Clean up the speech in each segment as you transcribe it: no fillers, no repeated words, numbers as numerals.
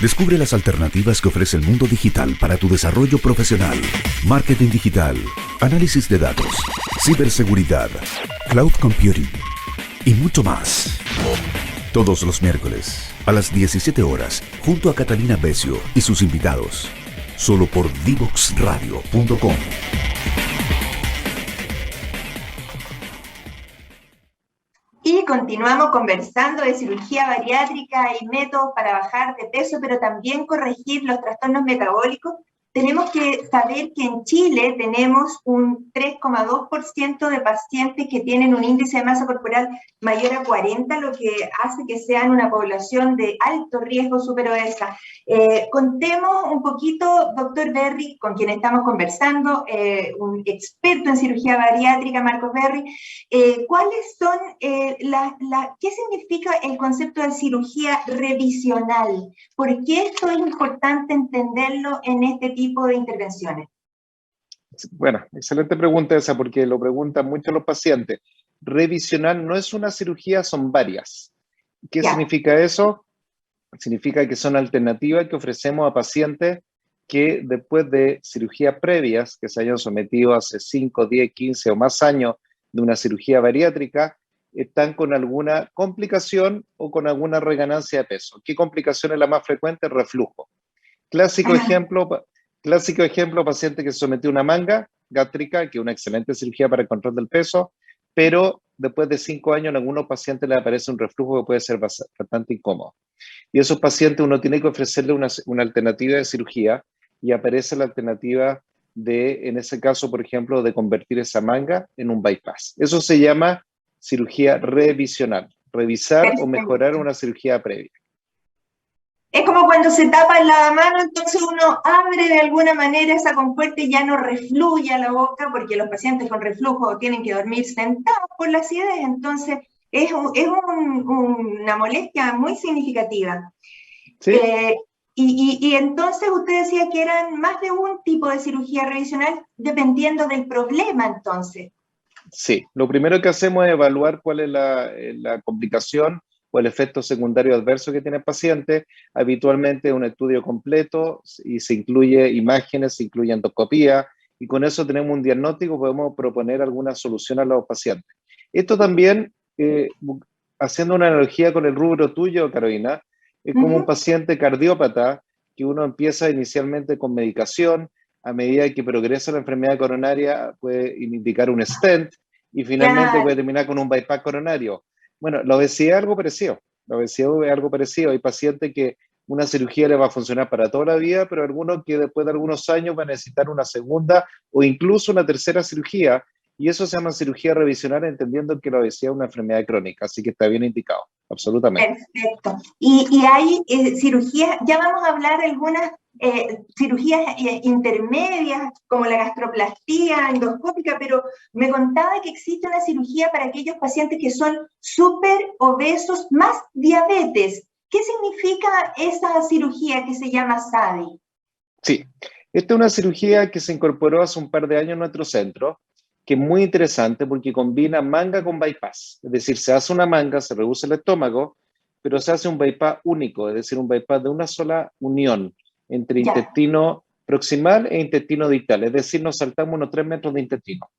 Descubre las alternativas que ofrece el mundo digital para tu desarrollo profesional. Marketing digital, análisis de datos, ciberseguridad, cloud computing y mucho más. Todos los miércoles a las 17 horas, junto a Catalina Becio y sus invitados. Solo por divoxradio.com. Y continuamos conversando de cirugía bariátrica y métodos para bajar de peso, pero también corregir los trastornos metabólicos. Tenemos que saber que en Chile tenemos un 3,2% de pacientes que tienen un índice de masa corporal mayor a 40, lo que hace que sean una población de alto riesgo superobesa. Contemos un poquito, doctor Berry, con quien estamos conversando, un experto en cirugía bariátrica, Marcos Berry, ¿cuáles son qué significa el concepto de cirugía revisional? ¿Por qué esto es importante entenderlo en este tipo de intervenciones? Bueno, excelente pregunta esa, porque lo preguntan mucho los pacientes. Revisional no es una cirugía, son varias. ¿Qué significa eso? Significa que son alternativas que ofrecemos a pacientes que después de cirugías previas, que se hayan sometido hace 5, 10, 15 o más años de una cirugía bariátrica, están con alguna complicación o con alguna reganancia de peso. ¿Qué complicación es la más frecuente? Reflujo. Clásico ejemplo, paciente que se sometió a una manga gástrica, que es una excelente cirugía para el control del peso, pero después de 5 años en algunos pacientes les aparece un reflujo que puede ser bastante incómodo. Y a esos pacientes uno tiene que ofrecerle una alternativa de cirugía, y aparece la alternativa de, en ese caso, por ejemplo, de convertir esa manga en un bypass. Eso se llama cirugía revisional, revisar o mejorar una cirugía previa. Es como cuando se tapa el lavamano, entonces uno abre de alguna manera esa compuerta y ya no refluye a la boca, porque los pacientes con reflujo tienen que dormir sentados por la acidez, entonces es una molestia muy significativa. ¿Sí? Y entonces usted decía que eran más de un tipo de cirugía revisional dependiendo del problema, entonces. Sí, lo primero que hacemos es evaluar cuál es la complicación o el efecto secundario adverso que tiene el paciente. Habitualmente un estudio completo y se incluye imágenes, se incluye endoscopía, y con eso tenemos un diagnóstico, podemos proponer alguna solución a los pacientes. Esto también, haciendo una analogía con el rubro tuyo, Carolina, es como un paciente cardiópata que uno empieza inicialmente con medicación, a medida que progresa la enfermedad coronaria puede indicar un stent y finalmente puede terminar con un bypass coronario. Bueno, la obesidad es algo parecido. La obesidad es algo parecido. Hay pacientes que una cirugía le va a funcionar para toda la vida, pero algunos que después de algunos años van a necesitar una segunda o incluso una tercera cirugía, y eso se llama cirugía revisional, entendiendo que la obesidad es una enfermedad crónica, así que está bien indicado, absolutamente. Perfecto. Y hay cirugías, ya vamos a hablar de algunas cirugías intermedias, como la gastroplastía endoscópica, pero me contaba que existe una cirugía para aquellos pacientes que son súper obesos más diabetes. ¿Qué significa esa cirugía que se llama SADI? Sí, esta es una cirugía que se incorporó hace un par de años en nuestro centro, que es muy interesante porque combina manga con bypass. Es decir, se hace una manga, se reduce el estómago, pero se hace un bypass único, es decir, un bypass de una sola unión entre intestino proximal e intestino distal. Es decir, nos saltamos unos 3 metros de intestino.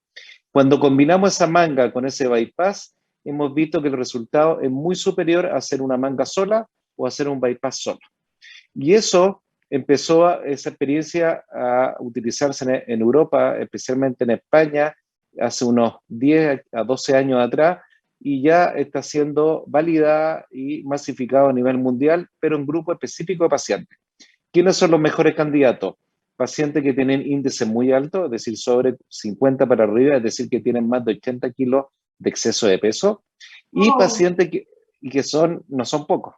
Cuando combinamos esa manga con ese bypass, hemos visto que el resultado es muy superior a hacer una manga sola o hacer un bypass solo. Y eso empezó esa experiencia a utilizarse en Europa, especialmente en España, hace unos 10 a 12 años atrás, y ya está siendo validada y masificada a nivel mundial, pero en grupo específico de pacientes. ¿Quiénes son los mejores candidatos? Pacientes que tienen índice muy alto, es decir, sobre 50 para arriba, es decir, que tienen más de 80 kilos de exceso de peso, y pacientes que no son pocos.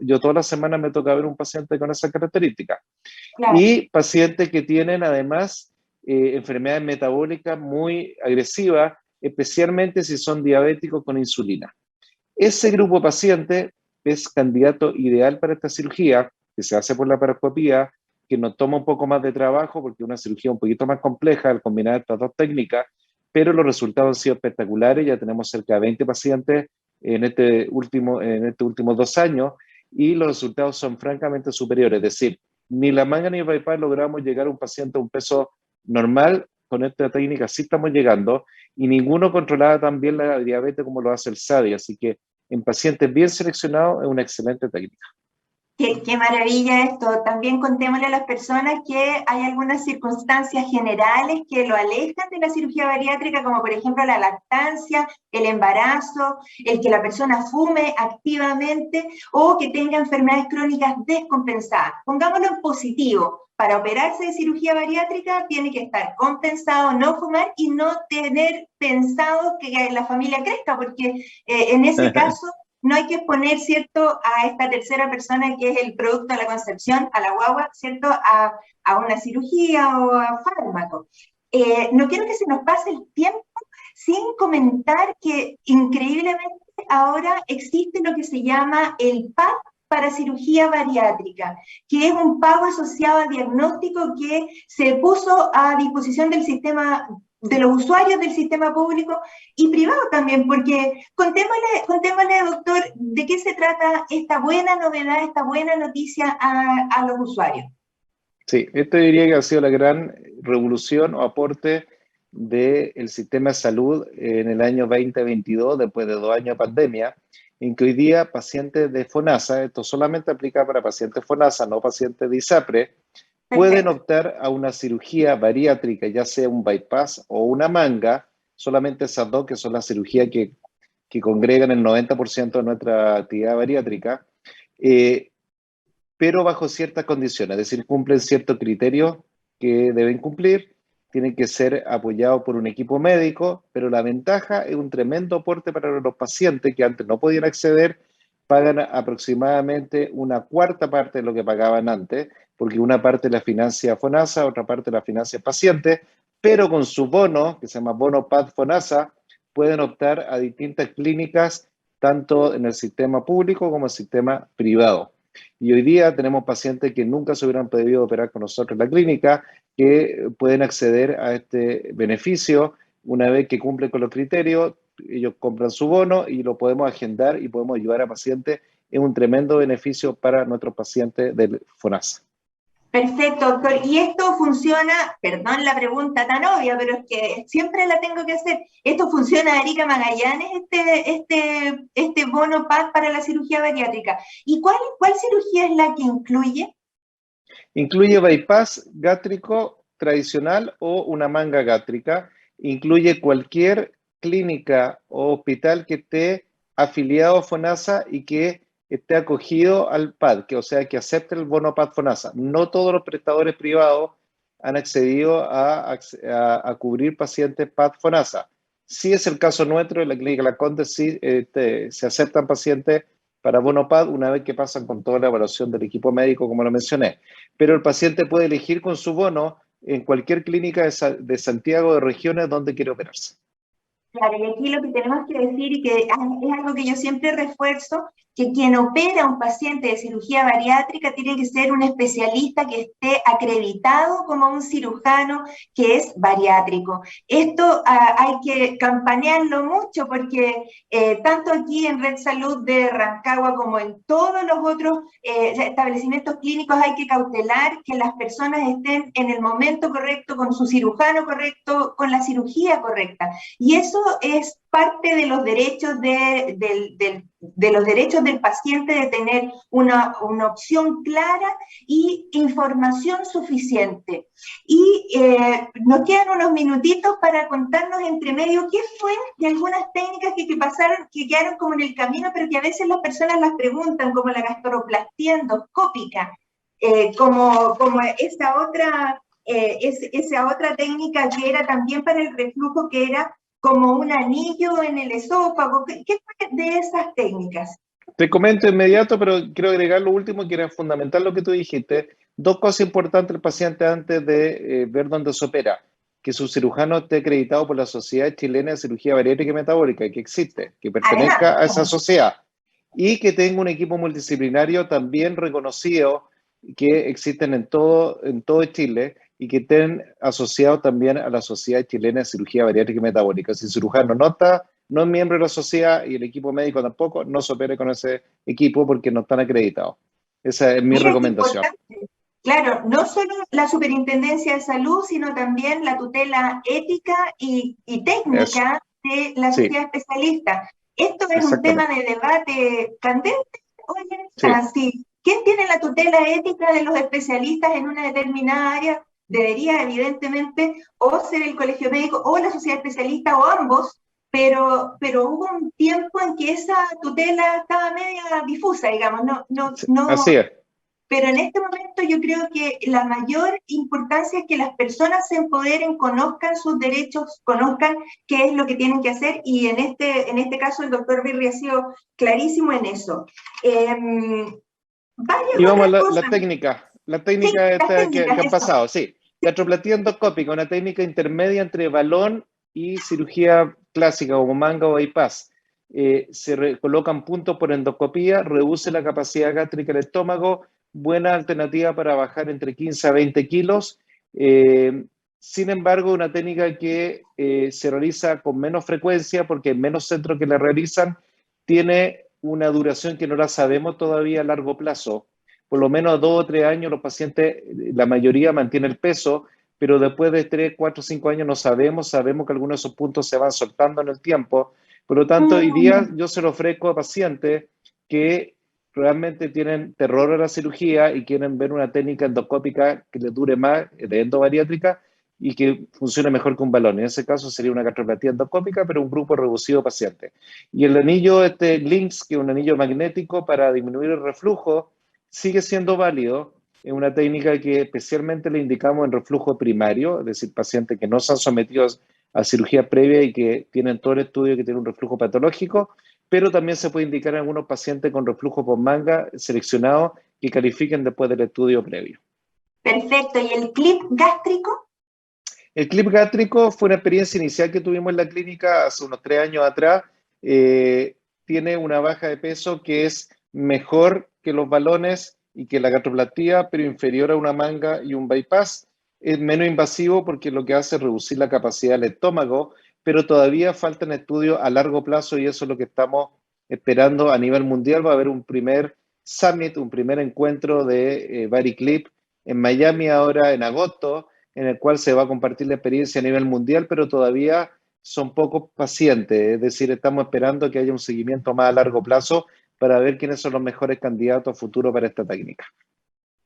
Yo todas las semanas me toca ver un paciente con esas características. Claro. Y pacientes que tienen además enfermedades metabólicas muy agresivas, especialmente si son diabéticos con insulina. Ese grupo de pacientes es candidato ideal para esta cirugía, que se hace por la laparoscopía, que nos toma un poco más de trabajo porque es una cirugía un poquito más compleja al combinar estas dos técnicas, pero los resultados han sido espectaculares. Ya tenemos cerca de 20 pacientes en estos últimos 2 años, y los resultados son francamente superiores. Es decir, ni la manga ni el bypass logramos llegar a un paciente a un peso normal. Con esta técnica sí estamos llegando, y ninguno controlaba tan bien la diabetes como lo hace el SADI. Así que en pacientes bien seleccionados es una excelente técnica. Qué maravilla esto. También contémosle a las personas que hay algunas circunstancias generales que lo alejan de la cirugía bariátrica, como por ejemplo la lactancia, el embarazo, el que la persona fume activamente o que tenga enfermedades crónicas descompensadas. Pongámoslo en positivo. Para operarse de cirugía bariátrica tiene que estar compensado, no fumar y no tener pensado que la familia crezca, porque en ese caso no hay que exponer, ¿cierto?, a esta tercera persona que es el producto de la concepción, a la guagua, ¿cierto?, a una cirugía o a fármaco. No quiero que se nos pase el tiempo sin comentar que increíblemente ahora existe lo que se llama el PAD para cirugía bariátrica, que es un pago asociado al diagnóstico que se puso a disposición del sistema, de los usuarios del sistema público y privado también, porque contémosle, doctor, de qué se trata esta buena novedad, esta buena noticia a los usuarios. Sí, esto diría que ha sido la gran revolución o aporte del sistema de salud en el año 2022, después de 2 años de pandemia, en que hoy día pacientes de FONASA, esto solamente aplica para pacientes FONASA, no pacientes de ISAPRE, pueden optar a una cirugía bariátrica, ya sea un bypass o una manga, solamente esas dos que son las cirugías que congregan el 90% de nuestra actividad bariátrica, pero bajo ciertas condiciones, es decir, cumplen ciertos criterios que deben cumplir, tienen que ser apoyados por un equipo médico, pero la ventaja es un tremendo aporte para los pacientes que antes no podían acceder, pagan aproximadamente una cuarta parte de lo que pagaban antes, porque una parte la financia FONASA, otra parte la financia el paciente, pero con su bono, que se llama bono PAD FONASA, pueden optar a distintas clínicas, tanto en el sistema público como en el sistema privado. Y hoy día tenemos pacientes que nunca se hubieran podido operar con nosotros en la clínica, que pueden acceder a este beneficio una vez que cumplen con los criterios. Ellos compran su bono y lo podemos agendar y podemos ayudar a pacientes. Es un tremendo beneficio para nuestros pacientes del FONASA. Perfecto, doctor. Y esto funciona, perdón la pregunta tan obvia, pero es que siempre la tengo que hacer. ¿Esto funciona, Erika Magallanes, este bono PAD para la cirugía bariátrica? ¿Y cuál cirugía es la que incluye? Incluye bypass gástrico tradicional o una manga gástrica. Incluye cualquier clínica o hospital que esté afiliado a FONASA y que esté acogido al PAD, o sea, que acepte el bono PAD FONASA. No todos los prestadores privados han accedido a cubrir pacientes PAD FONASA. Sí es el caso nuestro, en la clínica La Conde sí se aceptan pacientes para bono PAD una vez que pasan con toda la evaluación del equipo médico, como lo mencioné. Pero el paciente puede elegir con su bono en cualquier clínica de Santiago, de regiones donde quiere operarse. Claro, y aquí lo que tenemos que decir, y que es algo que yo siempre refuerzo, que quien opera a un paciente de cirugía bariátrica tiene que ser un especialista que esté acreditado como un cirujano que es bariátrico. Esto hay que campanearlo mucho porque tanto aquí en Red Salud de Rancagua como en todos los otros establecimientos clínicos hay que cautelar que las personas estén en el momento correcto, con su cirujano correcto, con la cirugía correcta. Y eso es parte de los derechos los derechos del paciente de tener una opción clara y información suficiente. Y nos quedan unos minutitos para contarnos entre medio qué fue de algunas técnicas que pasaron, que quedaron como en el camino, pero que a veces las personas las preguntan, como la gastroplastia endoscópica, como esa otra técnica que era también para el reflujo, que era como un anillo en el esófago. ¿Qué fue de esas técnicas? Te comento inmediato, pero quiero agregar lo último, que era fundamental lo que tú dijiste. 2 cosas importantes al paciente antes de ver dónde se opera: que su cirujano esté acreditado por la Sociedad Chilena de Cirugía Bariátrica y Metabólica, que existe, que pertenezca a esa sociedad, y que tenga un equipo multidisciplinario también reconocido, que existen en todo Chile, y que estén asociados también a la Sociedad Chilena de Cirugía Bariátrica y Metabólica. Si el cirujano no está no es miembro de la sociedad y el equipo médico tampoco, no se opere con ese equipo porque no están acreditados. Esa es mi Mira, qué recomendación. importante. Claro, no solo la Superintendencia de Salud, sino también la tutela ética y Eso, técnica de la sí, sociedad especialista. Esto es un tema exactamente. de debate candente hoy en Sí, día. Sí. ¿Quién tiene la tutela ética de los especialistas en una determinada área? Debería, evidentemente, o ser el colegio médico o la sociedad especialista o ambos, pero hubo un tiempo en que esa tutela estaba media difusa, digamos, sí, así no, es. pero en este momento yo creo que la mayor importancia es que las personas se empoderen, conozcan sus derechos, conozcan qué es lo que tienen que hacer, y en este caso el doctor Birri ha sido clarísimo en eso. Varias Y vamos a otras cosas. la Sí, técnica las esta que técnicas, han eso. pasado, sí. Gastroplastia endoscópica, una técnica intermedia entre balón y cirugía clásica como manga o bypass. Colocan puntos por endoscopía, reduce la capacidad gástrica del estómago, buena alternativa para bajar entre 15 a 20 kilos. Sin embargo, una técnica que se realiza con menos frecuencia porque hay menos centros que la realizan, tiene una duración que no la sabemos todavía a largo plazo. Por lo menos 2 o 3 años los pacientes, la mayoría mantiene el peso, pero después de 3, 4, 5 años no sabemos que algunos de esos puntos se van soltando en el tiempo. Por lo tanto, hoy día Mm. yo se lo ofrezco a pacientes que realmente tienen terror a la cirugía y quieren ver una técnica endoscópica que les dure más, de endobariátrica, y que funcione mejor que un balón. En ese caso sería una gastroplastia endoscópica, pero un grupo reducido de pacientes. Y el anillo LINX, que es un anillo magnético para disminuir el reflujo, sigue siendo válido. Es una técnica que especialmente le indicamos en reflujo primario, es decir, pacientes que no se han sometido a cirugía previa y que tienen todo el estudio que tienen un reflujo patológico, pero también se puede indicar en algunos pacientes con reflujo por manga seleccionados que califiquen después del estudio previo. Perfecto. ¿Y el clip gástrico? El clip gástrico fue una experiencia inicial que tuvimos en la clínica hace unos 3 años atrás. Tiene una baja de peso que es mejor que los balones y que la gastroplastia, pero inferior a una manga y un bypass. Es menos invasivo porque lo que hace es reducir la capacidad del estómago, pero todavía faltan estudios a largo plazo y eso es lo que estamos esperando a nivel mundial. Va a haber un primer summit, un primer encuentro de VariClip en Miami ahora en agosto, en el cual se va a compartir la experiencia a nivel mundial, pero todavía son pocos pacientes, es decir, estamos esperando que haya un seguimiento más a largo plazo para ver quiénes son los mejores candidatos a futuro para esta técnica.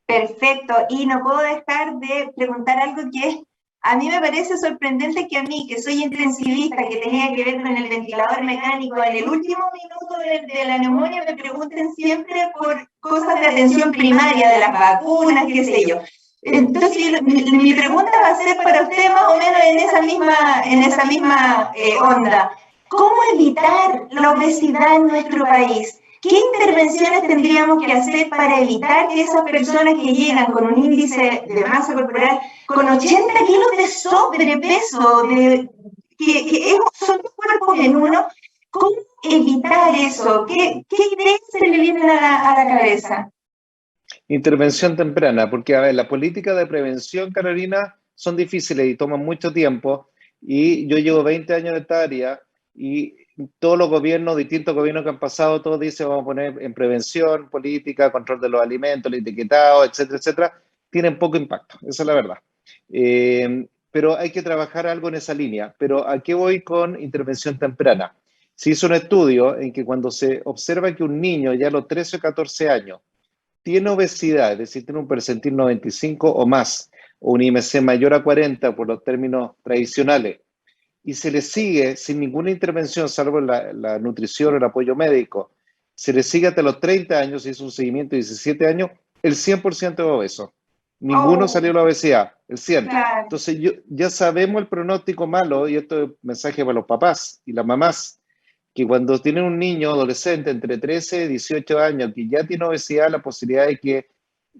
Perfecto. Y no puedo dejar de preguntar algo que a mí me parece sorprendente, que a mí, que soy intensivista, que tenía que ver con el ventilador mecánico, en el último minuto de la neumonía me pregunten siempre por cosas de atención primaria, de las vacunas, qué sé yo. Entonces, mi pregunta va a ser para usted más o menos en esa misma onda. ¿Cómo evitar la obesidad en nuestro país? ¿Qué intervenciones tendríamos que hacer para evitar que esas personas que llegan con un índice de masa corporal con 80 kilos de sobrepeso, son dos cuerpos en uno? ¿Cómo evitar eso? ¿Qué ideas se le vienen a la cabeza? Intervención temprana, porque a ver, la política de prevención, Carolina, son difíciles y toman mucho tiempo. Y yo llevo 20 años en esta área y todos los gobiernos, distintos gobiernos que han pasado, todos dicen vamos a poner en prevención, política, control de los alimentos, el etiquetado, etcétera, etcétera. Tienen poco impacto, esa es la verdad. Pero hay que trabajar algo en esa línea. Pero ¿a qué voy con intervención temprana? Se hizo un estudio en que cuando se observa que un niño ya a los 13 o 14 años tiene obesidad, es decir, tiene un percentil 95 o más, o un IMC mayor a 40 por los términos tradicionales, y se le sigue sin ninguna intervención, salvo la nutrición o el apoyo médico, se le sigue hasta los 30 años, se hizo un seguimiento de 17 años, el 100% es obeso. Ninguno salió de la obesidad, el 100%. Claro. Entonces ya sabemos el pronóstico malo, y esto es un mensaje para los papás y las mamás, que cuando tienen un niño adolescente entre 13 y 18 años que ya tiene obesidad, la posibilidad de que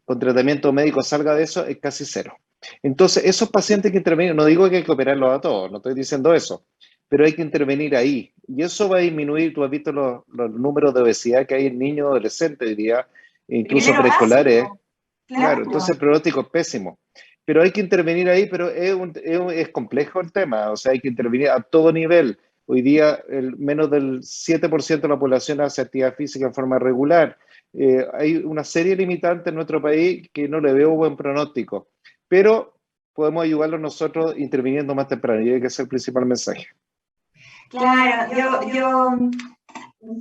con tratamiento médico salga de eso es casi cero. Entonces, esos pacientes que intervienen, no digo que hay que operarlos a todos, no estoy diciendo eso, pero hay que intervenir ahí. Y eso va a disminuir, tú has visto los números de obesidad que hay en niños adolescentes, diría, incluso Primero preescolares. básico. Claro, entonces el pronóstico es pésimo. Pero hay que intervenir ahí, pero es complejo el tema, o sea, hay que intervenir a todo nivel. Hoy día menos del 7% de la población hace actividad física en forma regular. Hay una serie limitante en nuestro país que no le veo buen pronóstico, pero podemos ayudarlos nosotros interviniendo más temprano, y ese es el principal mensaje. Claro,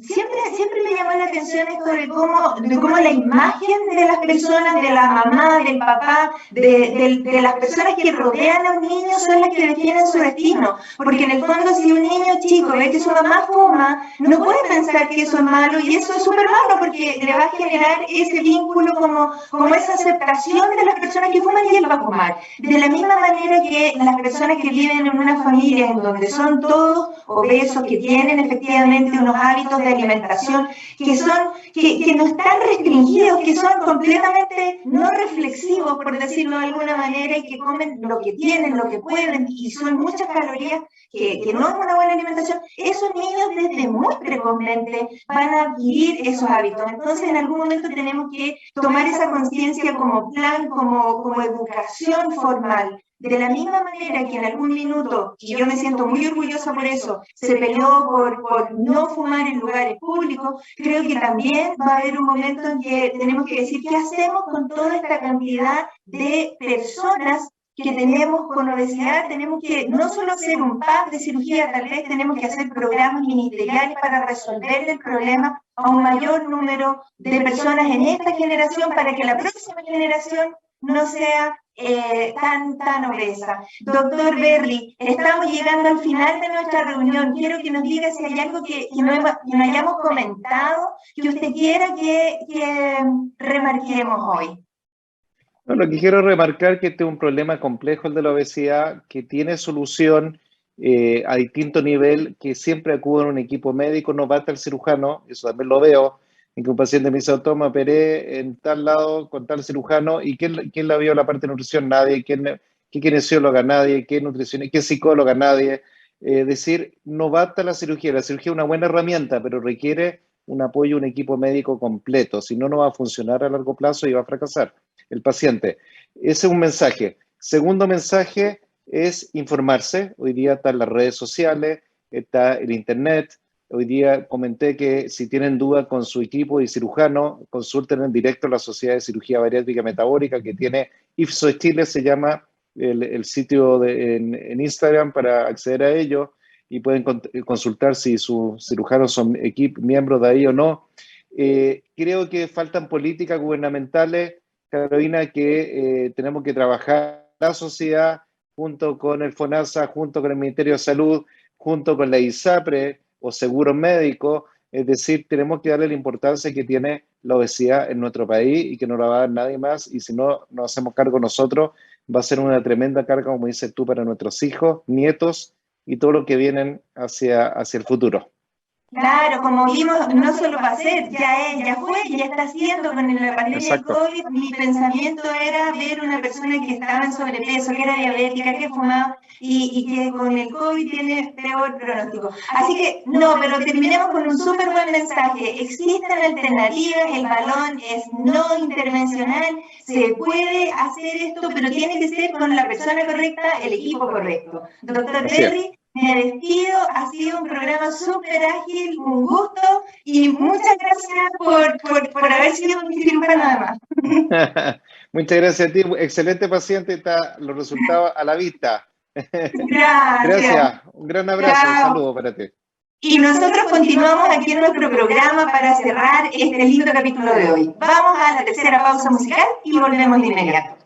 siempre me llamó la atención esto de cómo la imagen de las personas, de la mamá, del papá, de las personas que rodean a un niño son las que definen su destino. Porque en el fondo, si un niño chico ve que su mamá fuma, no puede pensar que eso es malo, y eso es súper malo porque le va a generar ese vínculo como esa aceptación de las personas que fuman, y él va a fumar. De la misma manera que las personas que viven en una familia en donde son todos obesos, que tienen efectivamente unos hábitos de alimentación que no están restringidos, que son completamente no reflexivos, por decirlo de alguna manera, y que comen lo que tienen, lo que pueden, y son muchas calorías, que no es una buena alimentación. Esos niños desde muy precozmente van a adquirir esos hábitos. Entonces, en algún momento tenemos que tomar esa conciencia como plan, como educación formal. De la misma manera que en algún minuto, y yo me siento muy orgullosa por eso, se peleó por no fumar en lugares públicos, creo que también va a haber un momento en que tenemos que decir qué hacemos con toda esta cantidad de personas que tenemos con obesidad. Tenemos que no solo hacer un pack de cirugía, tal vez tenemos que hacer programas ministeriales para resolver el problema a un mayor número de personas en esta generación, para que la próxima generación no sea tan obesa. Doctor Berry, estamos llegando al final de nuestra reunión. Quiero que nos diga si hay algo que no hayamos comentado, que usted quiera que remarquemos hoy. No, lo que quiero remarcar es que este es un problema complejo, el de la obesidad, que tiene solución a distinto nivel, que siempre acude a un equipo médico, no basta el cirujano, eso también lo veo, en que un paciente me dice, toma, operé en tal lado con tal cirujano, y ¿quién la vio la parte de nutrición? Nadie. ¿Qué kinesióloga? Nadie. ¿Qué nutricionista? ¿Qué psicóloga? Nadie. Decir, no basta la cirugía es una buena herramienta, pero requiere un apoyo, un equipo médico completo, si no, no va a funcionar a largo plazo y va a fracasar el paciente. Ese es un mensaje. Segundo mensaje es informarse. Hoy día están las redes sociales, está el internet. Hoy día comenté que si tienen duda con su equipo y cirujano, consulten en directo la Sociedad de Cirugía Bariátrica Metabólica, que tiene Ipsos Chile, se llama el sitio en Instagram, para acceder a ello, y pueden consultar si sus cirujanos son miembros de ahí o no. Creo que faltan políticas gubernamentales, Carolina, que tenemos que trabajar la sociedad junto con el FONASA, junto con el Ministerio de Salud, junto con la ISAPRE o seguros médicos. Es decir, tenemos que darle la importancia que tiene la obesidad en nuestro país y que no la va a dar nadie más, y si no nos hacemos cargo nosotros, va a ser una tremenda carga, como dices tú, para nuestros hijos, nietos y todo lo que vienen hacia el futuro. Claro, como vimos, no solo va a ser, ya fue, ya está haciendo con la pandemia del COVID. Mi pensamiento era ver una persona que estaba en sobrepeso, que era diabética, que fumaba y que con el COVID tiene peor pronóstico. Así que, no, pero terminemos con un súper buen mensaje. Existen alternativas, el balón es no intervencional, se puede hacer esto, pero tiene que ser con la persona correcta, el equipo correcto. Doctor Berry, me despido, ha sido un programa súper ágil, un gusto, y muchas gracias por haber sido mi cirujano además. Muchas gracias a ti, excelente paciente, está los resultados a la vista. Gracias. Un gran abrazo, un saludo para ti. Y nosotros continuamos aquí en nuestro programa para cerrar este lindo capítulo de hoy. Vamos a la tercera pausa musical y volvemos de inmediato.